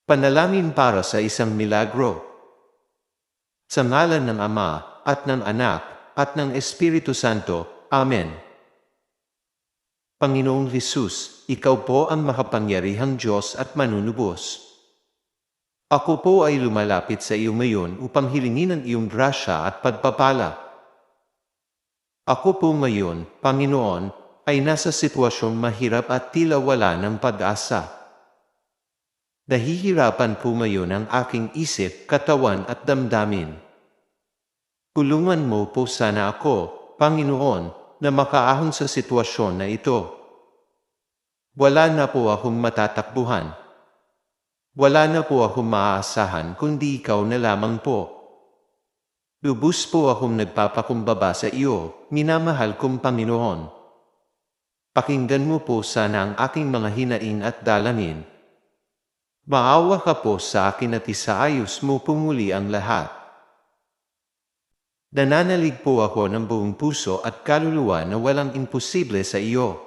Panalangin para sa isang milagro. Sa ngalan ng Ama, at ng Anak, at ng Espiritu Santo. Amen. Panginoong Hesus, Ikaw po ang makapangyarihang Diyos at manunubos. Ako po ay lumalapit sa iyo ngayon upang hilingin ang iyong grasya at pagpapala. Ako po ngayon, Panginoon, ay nasa sitwasyong mahirap at tila wala ng pag-asa. Nahihirapan po ngayon ang aking isip, katawan at damdamin. Tulungan mo po sana ako, Panginoon, na makaahon sa sitwasyon na ito. Wala na po akong matatakbuhan. Wala na po akong maaasahan kundi ikaw na lamang po. Lubos po akong nagpapakumbaba sa iyo, minamahal kong Panginoon. Pakinggan mo po sana ang aking mga hinaing at dalangin. Maawa ka po sa akin at isaayos mo pumuli ang lahat. Nananalig po ako ng buong puso at kaluluwa na walang imposible sa iyo.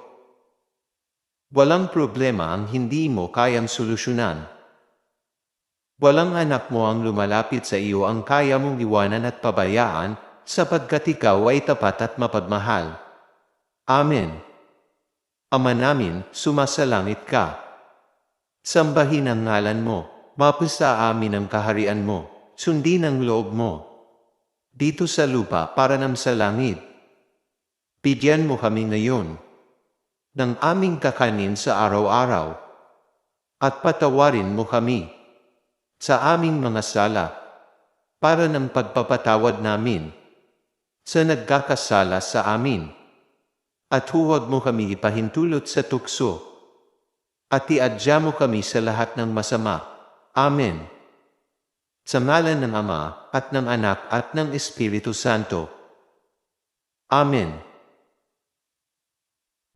Walang problema ang hindi mo kayang solusyonan. Walang anak mo ang lumalapit sa iyo ang kaya mong iwanan at pabayaan, sapagkat ikaw ay tapat at mapagmahal. Amen. Ama namin, sumasalangit ka. Sambahin ang ngalan mo, mapasa amin ang kaharian mo, sundin ang loob mo. Dito sa lupa para nam sa langit. Bigyan mo kami ngayon ng aming kakanin sa araw-araw. At patawarin mo kami sa aming mga sala para ng pagpapatawad namin sa nagkakasala sa amin. At huwag mo kami ipahintulot sa tukso at iadya mo kami sa lahat ng masama. Amen. Sa ngalan ng Ama, at ng Anak, at ng Espiritu Santo. Amen.